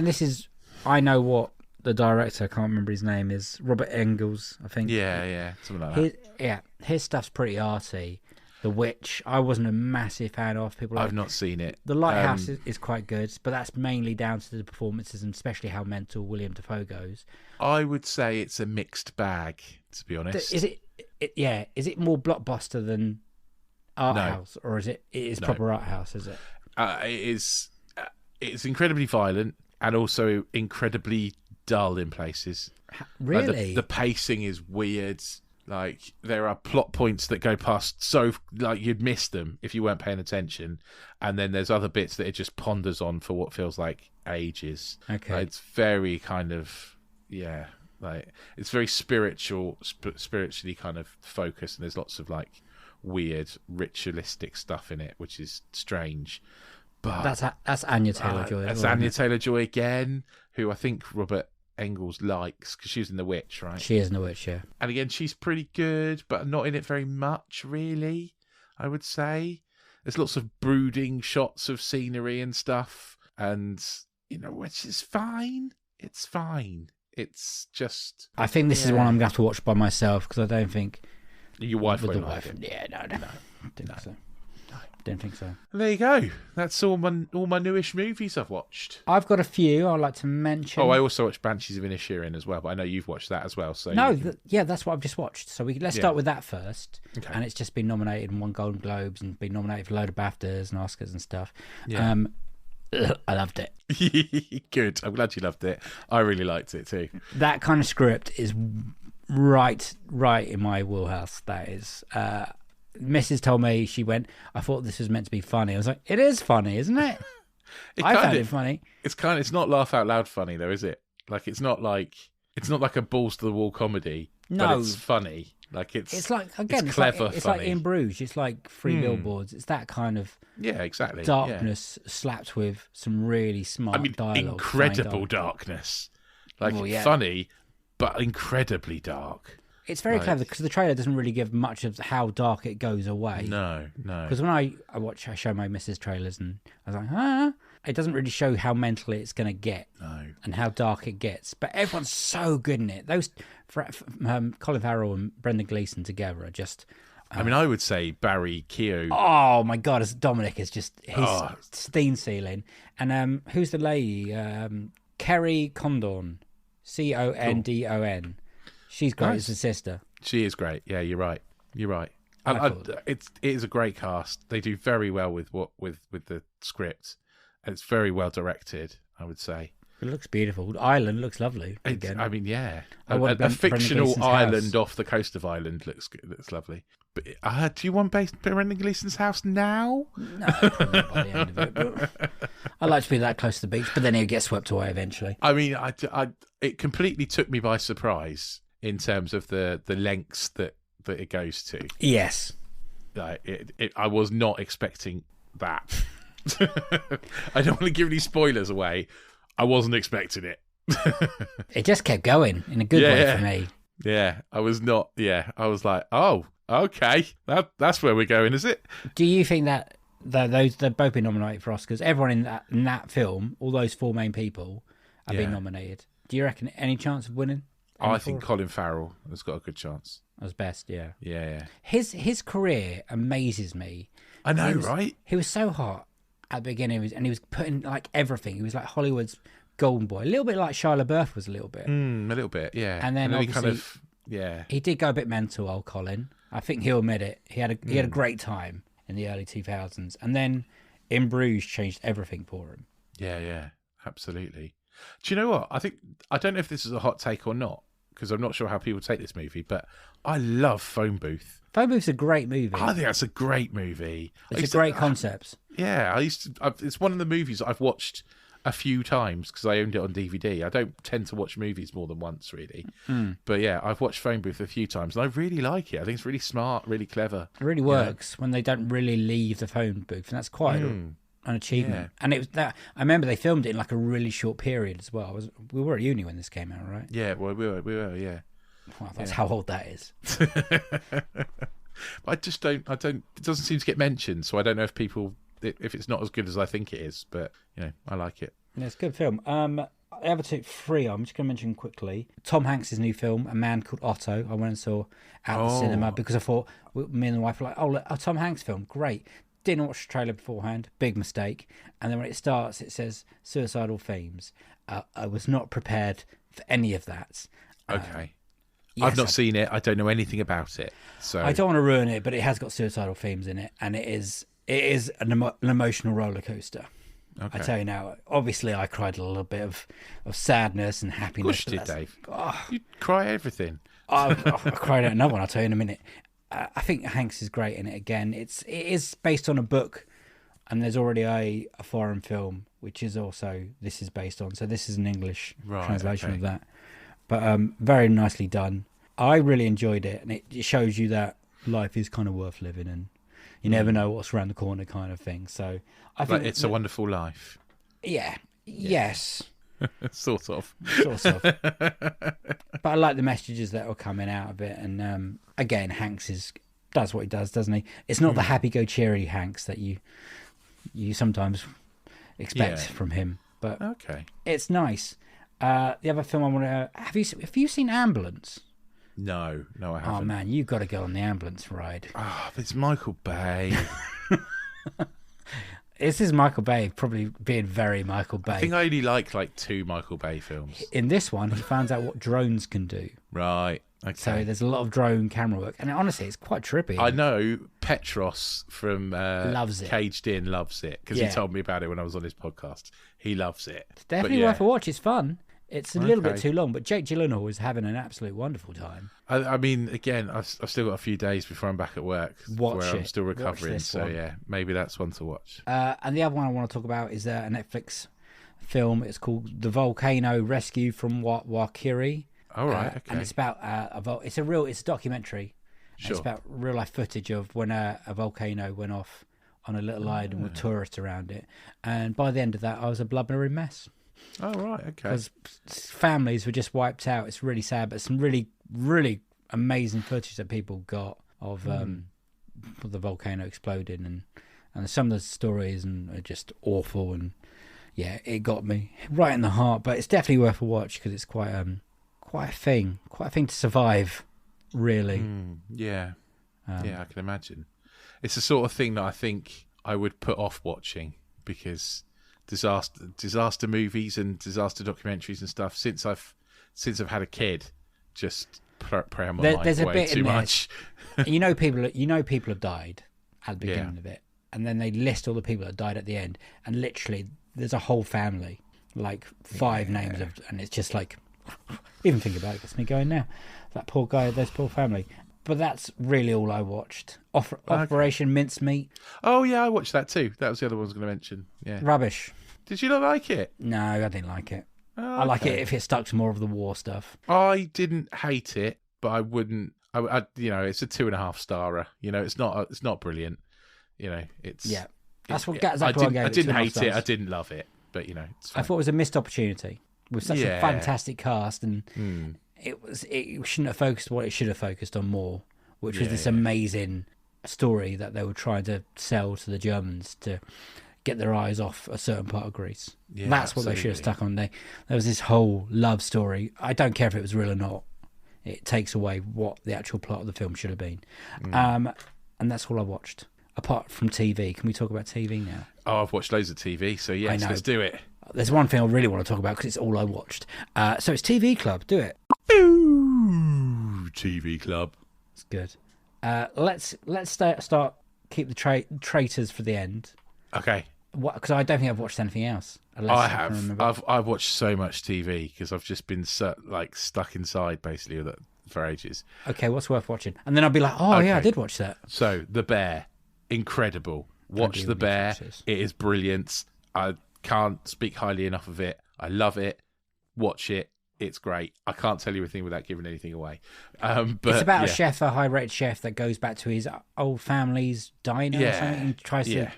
this is. I know what the director. I can't remember his name. Is Robert Engels, I think. Yeah, something like that. His stuff's pretty arty. The Witch, I wasn't a massive fan of. I've not seen it. The Lighthouse is quite good, but that's mainly down to the performances and especially how mental William Dafoe goes. I would say it's a mixed bag, to be honest. Is it more blockbuster than art house, or is it proper art house? Is it? It's incredibly violent and also incredibly dull in places. Really? Like the pacing is weird. Like, there are plot points that go past so, like, you'd miss them if you weren't paying attention. And then there's other bits that it just ponders on for what feels like ages. Okay. Like, it's very kind of, like, it's very spiritually kind of focused. And there's lots of, like, weird ritualistic stuff in it, which is strange. But that's Anya Taylor-Joy. That's Anya Taylor-Joy again, who I think Robert Engels likes, because she was in The Witch, right? She is in The Witch, yeah. And again, she's pretty good, but not in it very much, really, I would say. There's lots of brooding shots of scenery and stuff, and which is fine. It's fine. It's just. I think this is one I'm going to have to watch by myself because I don't think your wife with won't the like wife. it. Yeah, no. Didn't think so. Didn't think so. There you go. That's all my newish movies I've watched. I've got a few I'd like to mention. Oh, I also watched Banshees of Inisherin as well, but I know you've watched that as well. So no, that's what I've just watched. So let's start with that first. Okay. And it's just been nominated and won Golden Globes and been nominated for a load of BAFTAs and Oscars and stuff. Yeah. I loved it. Good. I'm glad you loved it. I really liked it too. That kind of script is right in my wheelhouse. That is. Mrs. told me, she went, I thought this was meant to be funny. I was like, it is funny, isn't it? I found it funny. It's not laugh out loud funny though, is it? Like it's not like a balls to the wall comedy. No, but it's funny. Like it's like again, it's clever. It's like In Bruges. It's like Three Billboards. It's that kind of exactly darkness slapped with some really smart dialogue. Incredible darkness. Like funny, but incredibly dark. It's very clever because the trailer doesn't really give much of how dark it goes away. No. Because when I show my missus trailers and I was like, it doesn't really show how mental it's going to get and how dark it gets. But everyone's so good in it. Those Colin Farrell and Brendan Gleeson together are just. I would say Barry Keogh. Oh my God, Dominic is just steam ceiling. And who's the lady? Kerry Condon, Condon. She's great as a sister. She is great. Yeah, you're right. It is a great cast. They do very well with the script. It's very well directed, I would say. It looks beautiful. Ireland looks lovely. Again. A fictional island off the coast of Ireland looks lovely. But do you want Brendan Gleeson's house now? No, probably by the end of it. But I like to be that close to the beach, but then he'll get swept away eventually. It completely took me by surprise in terms of the lengths that it goes to. Yes. I was not expecting that. I don't want to give any spoilers away. I wasn't expecting it. It just kept going in a good way for me. Yeah, I was not. Yeah, I was like, oh, okay, that's where we're going, is it? Do you think that they've both been nominated for Oscars? Everyone in that film, all those four main people, have been nominated. Do you reckon any chance of winning? I think Colin Farrell has got a good chance. As best, yeah. Yeah. His career amazes me. I know, right? He was so hot at the beginning, and he was putting like everything. He was like Hollywood's golden boy, a little bit like Shia LaBeouf was a little bit. A little bit, yeah. And then obviously, he did go a bit mental, old Colin. I think he'll admit it. He had a great time in the early 2000s, and then In Bruges changed everything for him. Yeah, absolutely. Do you know what? I don't know if this is a hot take or not, because I'm not sure how people take this movie, but I love Phone Booth. Phone Booth's a great movie. I think that's a great movie. It's a great concept. Yeah, it's one of the movies that I've watched a few times because I owned it on DVD. I don't tend to watch movies more than once, really. But yeah, I've watched Phone Booth a few times, and I really like it. I think it's really smart, really clever. It really works when they don't really leave the phone booth, and that's quite an achievement. Yeah. And it was that. I remember they filmed it in like a really short period as well. We were at uni when this came out, right? Yeah, well, we were, yeah. Wow, that's how old that is. I just don't. It doesn't seem to get mentioned, so I don't know if it's not as good as I think it is. But I like it. Yeah, it's a good film. I have a three. I'm just going to mention quickly Tom Hanks' new film, A Man Called Otto. I went and saw at the cinema because I thought me and the wife were like, a Tom Hanks film, great. Didn't watch the trailer beforehand, big mistake. And then when it starts, it says suicidal themes. I was not prepared for any of that. Okay. Yes, I've not seen it. I don't know anything about it. So I don't want to ruin it, but it has got suicidal themes in it, and it is an emotional roller coaster. Okay. I tell you now, obviously I cried a little bit of sadness and happiness. Of course you did, Dave. You cry everything. I cried at another one, I'll tell you in a minute. I think Hanks is great in it again. It is based on a book, and there's already a foreign film, which is also this is based on. So this is an English translation of that. But very nicely done. I really enjoyed it, and it shows you that life is kind of worth living, and you never know what's around the corner, kind of thing. So I think It's a Wonderful Life. Yeah. Yes. Sort of. But I like the messages that are coming out of it, and again, Hanks does what he does, doesn't he? It's not the happy-go-cheery Hanks that you sometimes expect from him. but Okay. it's nice. The other film I want to have you seen Ambulance? No, I haven't. Oh man, you got to go on the ambulance ride. But it's Michael Bay. This is Michael Bay, probably being very Michael Bay. I think I only like 2 Michael Bay films. In this one, he finds out what drones can do. Right. Okay. So there's a lot of drone camera work, and honestly, it's quite trippy. I know Petros from Loves it. Caged In loves it because Yeah. he told me about it when I was on his podcast. He loves it. It's definitely But yeah. worth a watch. It's fun. It's a little bit Okay. too long, but Jake Gyllenhaal is having an absolute wonderful time. I mean, again, I've still got a few days before I'm back at work, Watch where I'm it. still Watch recovering. this So one. yeah, maybe that's one to watch. And the other one I want to talk about is a Netflix film. It's called The Volcano Rescue from Wakiri. All right, okay. And it's about it's a documentary. And Sure. It's about real life footage of when a volcano went off on a little island with tourists around it. And by the end of that, I was a blubbering mess Oh right, okay. because families were just wiped out. It's really sad, but some really, really amazing footage that people got of the volcano exploding, and some of the stories are just awful. And yeah, it got me right in the heart. But it's definitely worth a watch because it's quite a thing to survive, really. Yeah, I can imagine. It's the sort of thing that I think I would put off watching because disaster movies and disaster documentaries and stuff. Since I've had a kid, just prey on my mind There's a way bit too in there. much. people have died at the beginning Yeah. of it, and then they list all the people that died at the end, and literally there's a whole family, like 5 names of, and it's just like, even think about it, gets me going now. That poor guy, those poor family. But that's really all I watched. Operation Mincemeat, Oh yeah, I watched that too. That was the other one I was going to mention. Yeah. rubbish. Did you not like it? No, I didn't like it. Oh, I like okay. it if it stuck to more of the war stuff. I didn't hate it, but I wouldn't. I it's a 2.5 starer. It's not brilliant. It's Yeah, that's what I I gave it. didn't 2.5 hate it. stars. I didn't love it, but it's I fine. thought it was a missed opportunity with such a Yeah. fantastic cast, and it shouldn't have focused what it should have focused on more, which was this amazing story that they were trying to sell to the Germans to get their eyes off a certain part of Greece. Yeah, That's what they should have absolutely. stuck on. There was this whole love story. I don't care if it was real or not. It takes away what the actual plot of the film should have been. And that's all I watched. Apart from TV. Can we talk about TV now? Oh, I've watched loads of TV, so yes, know. let's do it. There's one thing I really want to talk about because it's all I watched. So it's TV Club. Do it. Ooh, TV Club. It's good. Let's start. Keep the traitors for the end. Okay. Because I don't think I've watched anything else. Unless I can have. remember. I've watched so much TV because I've just been stuck inside basically with it for ages. Okay, what's worth watching? And then I'll be like, oh yeah, I Okay. did watch that. So The Bear, incredible. Watch do The Bear. references. It is brilliant. I can't speak highly enough of it. I love it. Watch it. It's great. I can't tell you anything without giving anything away. But It's about yeah. a chef, a high-rated chef that goes back to his old family's diner or Yeah, something and tries yeah. to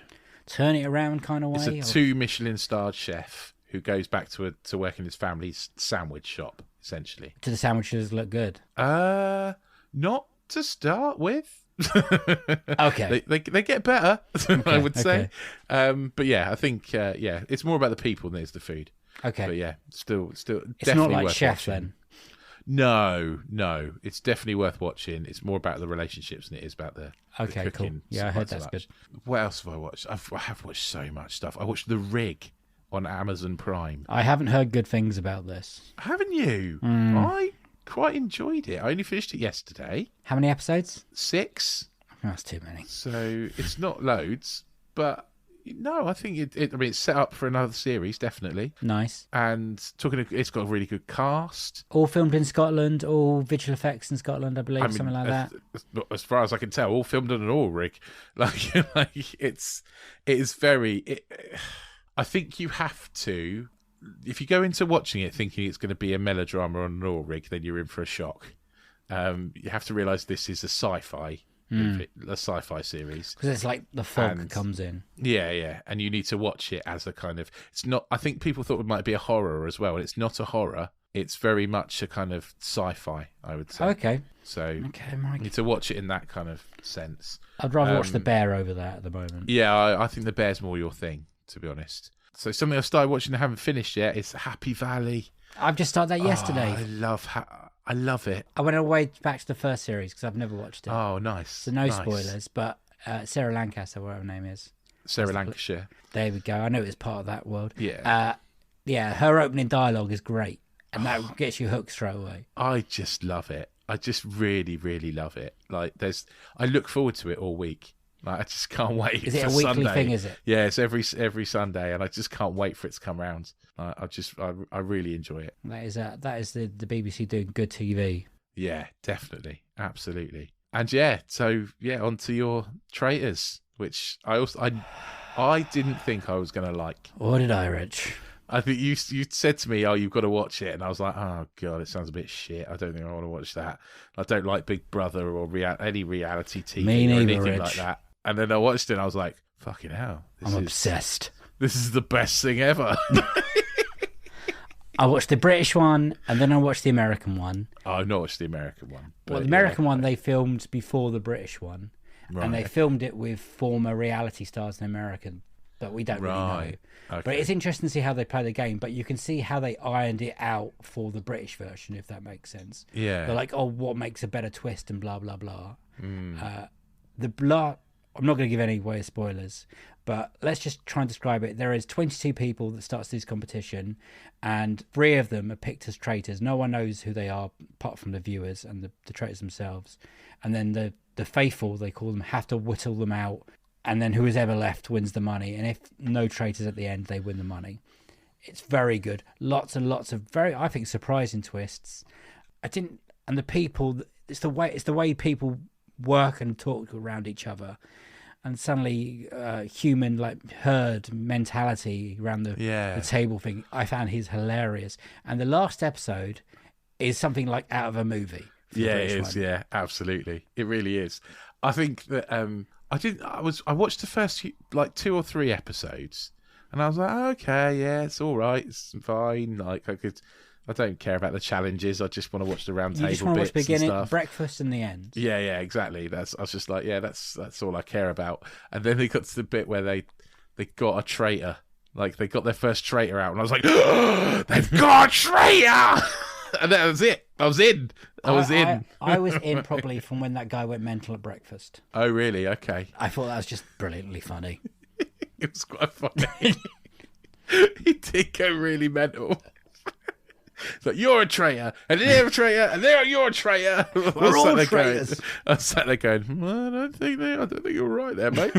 turn it around kind of way. It's a 2 Michelin-starred chef who goes back to work in his family's sandwich shop, essentially. Do the sandwiches look good? Not to start with. Okay. They get better, I would say. okay. But yeah, I think it's more about the people than it is the food. Okay. But yeah, still It's definitely not like worth Chef watching. then. No, it's definitely worth watching. It's more about the relationships than it is about the Okay, cooking. cool. Yeah, I heard so that's much. good. What else have I watched? I have watched so much stuff. I watched The Rig on Amazon Prime. I haven't heard good things about this. Haven't you? Hmm. I quite enjoyed it. I only finished it yesterday. How many episodes? 6. That's too many. So it's not loads, but no, I think it's set up for another series, definitely. Nice. And it's got a really good cast. All filmed in Scotland, all visual effects in Scotland, I believe, something like that. As far as I can tell, all filmed on an oil rig. Like it is very. I think you have to, if you go into watching it thinking it's going to be a melodrama on an oil rig, then you're in for a shock. You have to realise this is a sci-fi movie, a sci-fi series. Because it's like the fog And- comes in. Yeah, and you need to watch it as a kind of. It's not. I think people thought it might be a horror as well, and it's not a horror. It's very much a kind of sci-fi, I would say. Okay. So Okay, you Mike. need to watch it in that kind of sense. I'd rather watch The Bear over that at the moment. Yeah, I think The Bear's more your thing, to be honest. So something I started watching and haven't finished yet is Happy Valley. I've just started that yesterday. I love it. I went away back to the first series because I've never watched it. Oh, nice. So no spoilers, but Sarah Lancaster, whatever her name is. Sarah Lancashire. There we go. I know it was part of that world. Yeah. Her opening dialogue is great, and that gets you hooked straight away. I just love it. I just really, really love it. Like, I look forward to it all week. Like, I just can't wait. Is it a weekly thing? Is it? Yeah, it's every Sunday, and I just can't wait for it to come around. I really enjoy it. That is the BBC doing good TV. Yeah, definitely, absolutely. And on to your Traitors, which I didn't think I was going to like. What did I, Rich? I think you said to me, "Oh, you've got to watch it," and I was like, "Oh God, it sounds a bit shit. I don't think I want to watch that. I don't like Big Brother or any reality TV or anything Rich. like that." And then I watched it, and I was like, "Fucking hell, I'm obsessed. This is the best thing ever." I watched the British one, and then I watched the American one. Oh, I've not watched the American one. Well, the American one they filmed before the British one, right. and they filmed it with former reality stars in American that we don't really know. Okay. But it's interesting to see how they play the game. But you can see how they ironed it out for the British version, if that makes sense. Yeah. They're like, oh, what makes a better twist and blah, blah, blah. I'm not going to give any away spoilers, but let's just try and describe it. There is 22 people that starts this competition, and 3 of them are picked as traitors. No one knows who they are apart from the viewers and the traitors themselves. And then the faithful, they call them, have to whittle them out, and then who is ever left wins the money. And if no traitors at the end, they win the money. It's very good. Lots and lots of very, I think, surprising twists. And the people, it's the way people work and talk around each other. And suddenly, human like herd mentality around the table thing. I found his hilarious. And the last episode is something like out of a movie. Yeah, it is. Yeah, absolutely, it really is. I think that I watched the first 2 or 3 episodes, and I was like, oh, okay, yeah, it's all right, it's fine. Like I don't care about the challenges. I just want to watch the round table bits. You just want to watch the beginning, breakfast, and the end. Yeah, exactly. I was just like, yeah, that's all I care about. And then they got to the bit where they got a traitor. Like, they got their first traitor out, and I was like, oh, they've got a traitor! And that was it. I was in. I was in probably from when that guy went mental at breakfast. Oh, really? Okay. I thought that was just brilliantly funny. It was quite funny. He did go really mental. It's like, you're a traitor, and they're a traitor, and you're a traitor. We're all traitors. I sat there going, I don't think you're right there, mate.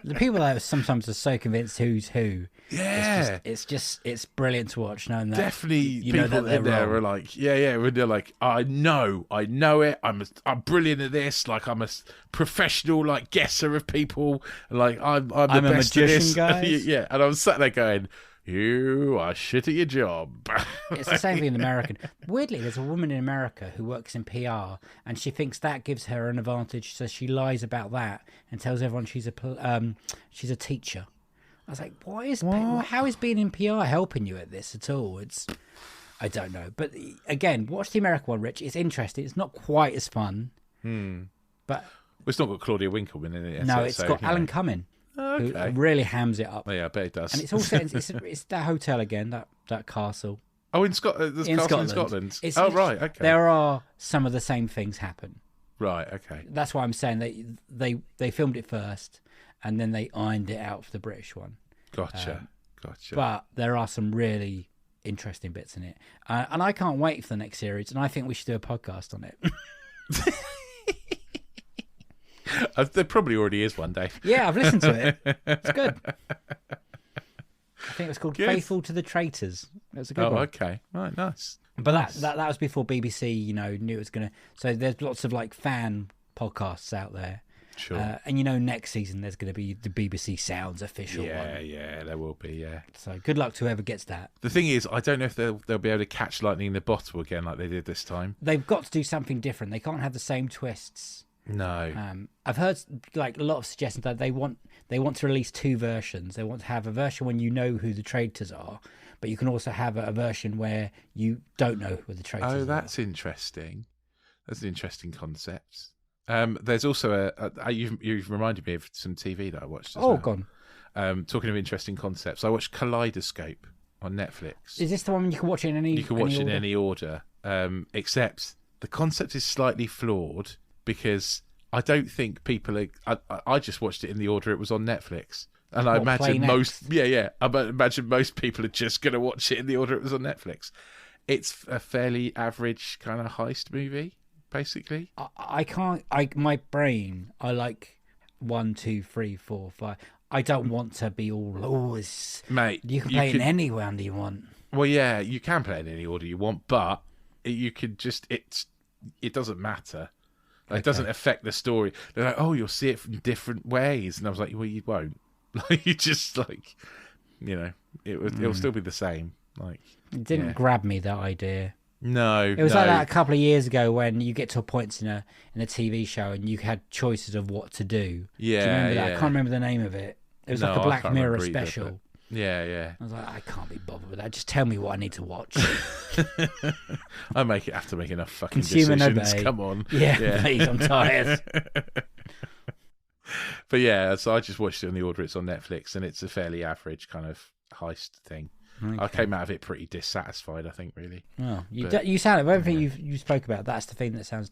The people that sometimes are so convinced who's who. Yeah. It's brilliant to watch knowing that. Definitely people in there are like, when they're like, I know it. I'm brilliant at this. Like, I'm a professional, like, guesser of people. Like, I'm the best magician, at this. guys. Yeah. And I was sat there going, you are shit at your job. It's the same thing in American. Weirdly, there's a woman in America who works in PR, and she thinks that gives her an advantage, so she lies about that and tells everyone she's a teacher. I was like, how is being in PR helping you at this at all? I don't know. But again, watch the American one, Rich. It's interesting. It's not quite as fun. But it's not got Claudia Winkleman in it. No, it's got Alan Cumming. Okay. Who really hams it up. Oh, yeah, I bet it does. And it's all set it's that hotel again, that castle. Oh, in Scotland. There's castle in Scotland. Right, okay. There are some of the same things happen. Right, okay. That's why I'm saying they filmed it first, and then they ironed it out for the British one. Gotcha. But there are some really interesting bits in it, and I can't wait for the next series. And I think we should do a podcast on it. There probably already is one day. Yeah, I've listened to it. It's good. I think it was called Faithful to the Traitors. It was a good one. Oh, okay. Right, nice. But nice. that was before BBC, knew it was going to... So there's lots of, like, fan podcasts out there. Sure. And, next season there's going to be the BBC Sounds official one. Yeah, there will be, yeah. So good luck to whoever gets that. The thing is, I don't know if they'll be able to catch lightning in the bottle again like they did this time. They've got to do something different. They can't have the same twists. No. I've heard like a lot of suggestions that they want to release 2 versions. They want to have a version when you know who the traitors are, but you can also have a version where you don't know who the traitors are. Oh, that's interesting. That's an interesting concept. There's also you've reminded me of some TV that I watched as well. Gone. Talking of interesting concepts, I watched Kaleidoscope on Netflix. Is this the one you can watch it in any? You can watch it in order? any order, except the concept is slightly flawed because I don't think people are. I just watched it in the order it was on Netflix, and I imagine most. Yeah. I imagine most people are just going to watch it in the order it was on Netflix. It's a fairly average kind of heist movie, basically. I can't. My brain. I like 1, 2, 3, 4, 5. I don't want to be all. Mate, you can play in any order you want. Well, yeah, you can play in any order you want, but you could just it doesn't matter. Like, it doesn't affect the story. They're like, oh, you'll see it from different ways, and I was like, well, you won't. Like, you just like, it'll still be the same. Like, it didn't grab me, that idea. No, it was like that a couple of years ago when you get to a point in a TV show and you had choices of what to do. Yeah, do you remember that? yeah. I can't remember the name of it. It was like a Black Mirror special. Either, yeah. I was like, I can't be bothered with that. Just tell me what I need to watch. I have to make enough fucking Consume decisions. and obey. Come on. Yeah, please, I'm tired. But yeah, so I just watched it in the order it's on Netflix, and it's a fairly average kind of heist thing. Okay. I came out of it pretty dissatisfied, I think, really. Oh, you sound everything you spoke about. That's the thing that sounds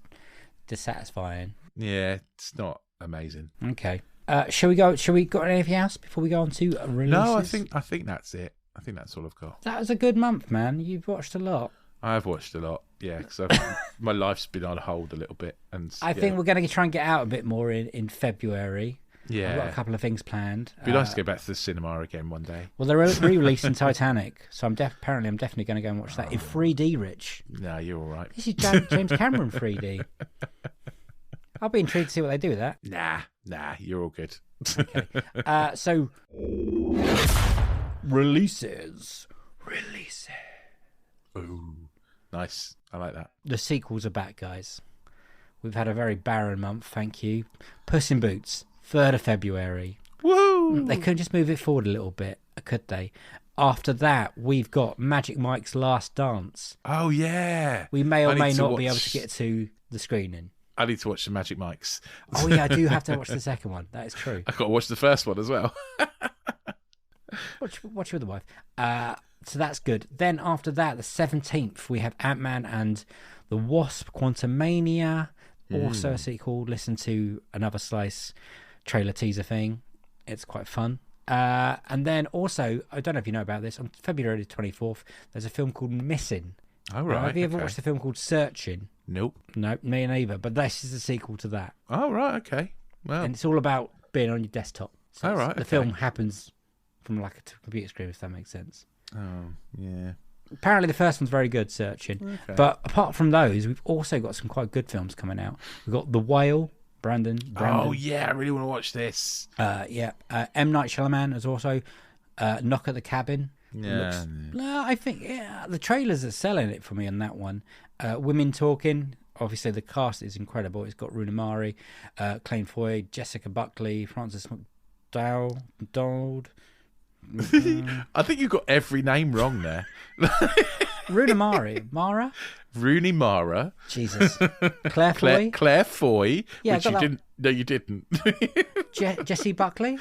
dissatisfying. Yeah, it's not amazing. Okay. Shall we got anything else before we go on to releases? No, I think that's it. I think that's all I've got. That was a good month, man. You've watched a lot. I've watched a lot, yeah, because my life's been on hold a little bit, and I think we're going to try and get out a bit more in February. Yeah, I've got a couple of things planned. It'd be nice to go back to the cinema again one day. Well, they're re-releasing Titanic, so I'm definitely going to go and watch that in 3D. Rich, no, you're all right. This is James Cameron 3D. I'll be intrigued to see what they do with that. Nah, you're all good. Okay. So releases. Ooh, nice. I like that. The sequels are back, guys. We've had a very barren month, thank you. Puss in Boots, 3rd of February. Woo! They couldn't just move it forward a little bit, could they? After that, we've got Magic Mike's Last Dance. Oh, yeah. We may or may not be able to get to the screening. I need to watch the Magic Mikes. Oh, yeah, I do have to watch the second one. That is true. I've got to watch the first one as well. Watch with the wife. So that's good. Then after that, the 17th, we have Ant-Man and the Wasp, Quantumania. Also a sequel. Listen to another Slice trailer teaser thing. It's quite fun. And then also, I don't know if you know about this, on February 24th, there's a film called Missing. Oh, right. Have you ever watched a film called Searching? Nope. No, me neither. But this is a sequel to that. Oh, right. Okay. Well. And it's all about being on your desktop. So the film happens from like a computer screen, if that makes sense. Oh, yeah. Apparently the first one's very good, Searching. Okay. But apart from those, we've also got some quite good films coming out. We've got The Whale, Brandon. Oh, yeah, I really want to watch this. Yeah. M. Night Shyamalan is also Knock at the Cabin. Yeah. I think the trailers are selling it for me on that one. Women Talking. Obviously, the cast is incredible. It's got Rooney Mara, Claire Foy, Jessica Buckley, Frances McDowell. I think you got every name wrong there. Rooney Mara? Rooney Mara. Jesus. Claire Foy? Claire Foy. Yeah, which you didn't. No, you didn't. Jessie Buckley?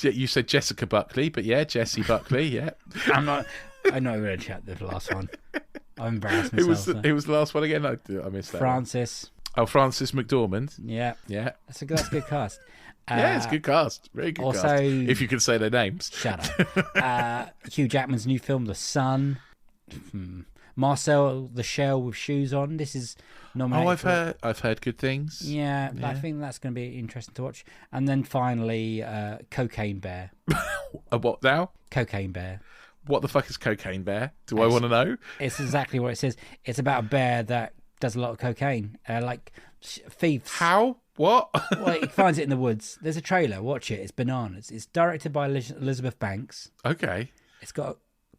You said Jessica Buckley, but yeah, Jessie Buckley, yeah. I'm not going to chat the last one. I'm embarrassed myself. Who was the last one again? I missed that. Francis. Oh, Francis McDormand. Yeah. That's a good cast. Yeah, it's a good cast. Very good also, cast. If you can say their names. Shut up. Hugh Jackman's new film, The Sun. Marcel the Shell with Shoes On. This is nominated. Oh, I've heard good things. Yeah, I think that's going to be interesting to watch. And then finally, Cocaine Bear. What now? Cocaine Bear. What the fuck is Cocaine Bear? I want to know? It's exactly what it says. It's about a bear that does a lot of cocaine, like thieves. How? What? Well, he finds it in the woods. There's a trailer. Watch it. It's bananas. It's directed by Elizabeth Banks. Okay. It's got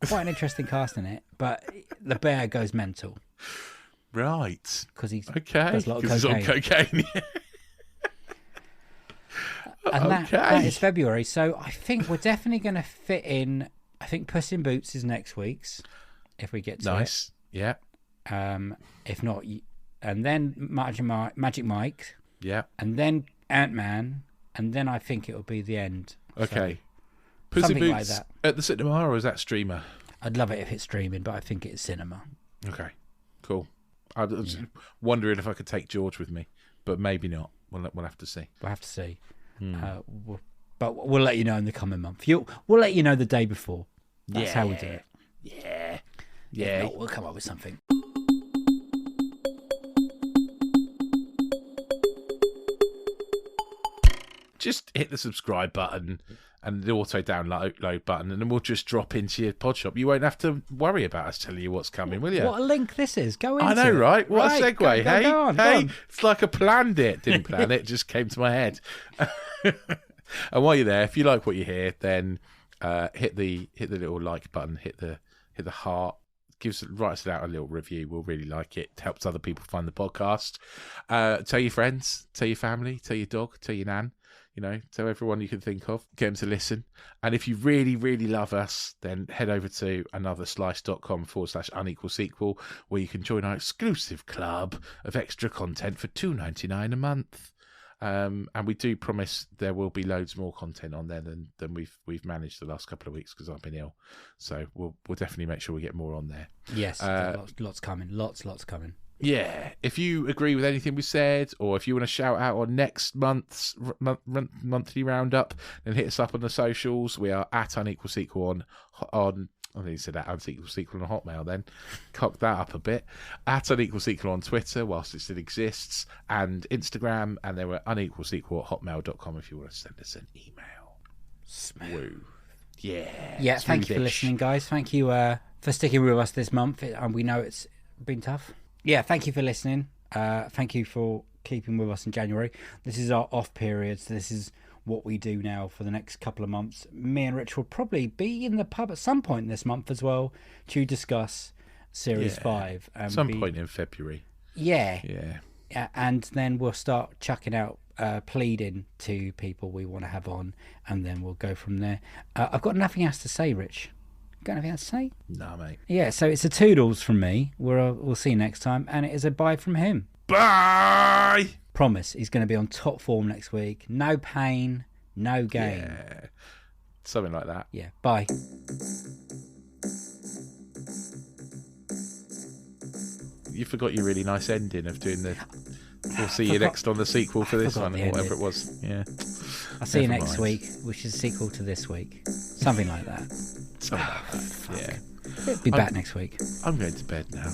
quite an interesting cast in it, but the bear goes mental. Right. Because he's does a lot of cocaine. He's on cocaine. And that is February. So I think we're definitely going to fit in. I think Puss in Boots is next week's, if we get to nice. it. Yeah. If not, and then Magic Mike. Yeah. And then Ant-Man, and then I think it'll be the end. Okay. Pussy Something like Boots that. at the cinema, or is that streamer? I'd love it if it's streaming, but I think it's cinema. Okay, cool. I was wondering if I could take George with me, but maybe not. We'll have to see. We'll have to see. But we'll let you know in the coming month. We'll let you know the day before. That's how we do it. Yeah. If not, we'll come up with something. Just hit the subscribe button and the auto download button, and then we'll just drop into your pod shop. You won't have to worry about us telling you what's coming, will you? What a link this is. Go into I know, right? it. What a segue, go, hey? Go on, hey, go on. it's like I planned it. Didn't plan it, just came to my head. And while you're there, if you like what you hear, then hit the little like button, hit the heart. Write us out a little review. We'll really like it. It helps other people find the podcast. Tell your friends, tell your family, tell your dog, tell your nan. Tell everyone you can think of. Get them to listen. And if you really, really love us, then head over to anotherslice.com/unequal sequel, where you can join our exclusive club of extra content for $2.99 a month. And we do promise there will be loads more content on there than we've managed the last couple of weeks because I've been ill. So we'll definitely make sure we get more on there. Yes, lots coming. Lots coming. Yeah, if you agree with anything we said, or if you want to shout out on next month's monthly roundup, then hit us up on the socials. We are at Unequal Sequel on I think you said at Unequal Sequel on Hotmail. Then cock that up a bit. At Unequal Sequel on Twitter, whilst it still exists, and Instagram, and then we're unequalsequel@hotmail.com if you want to send us an email. Smooth. Yeah. Thank you for listening, guys. Thank you for sticking with us this month, and we know it's been tough. Yeah, thank you for listening. Thank you for keeping with us in January. This is our off period, so this is what we do now for the next couple of months. Me and Rich will probably be in the pub at some point this month as well to discuss Series 5. Some point in February. Yeah. And then we'll start chucking out pleading to people we want to have on, and then we'll go from there. I've got nothing else to say, Rich. Got anything else to say? No, mate. Yeah, so it's a toodles from me. We'll see you next time. And it is a bye from him. Bye! Promise, he's going to be on top form next week. No pain, no gain. Yeah. Something like that. Yeah, bye. You forgot your really nice ending of doing the... We'll see you next on the sequel for this one, or whatever it was. Yeah. I'll see you next week, which is a sequel to this week. Something like that. Something like that, yeah. Be back next week. I'm going to bed now.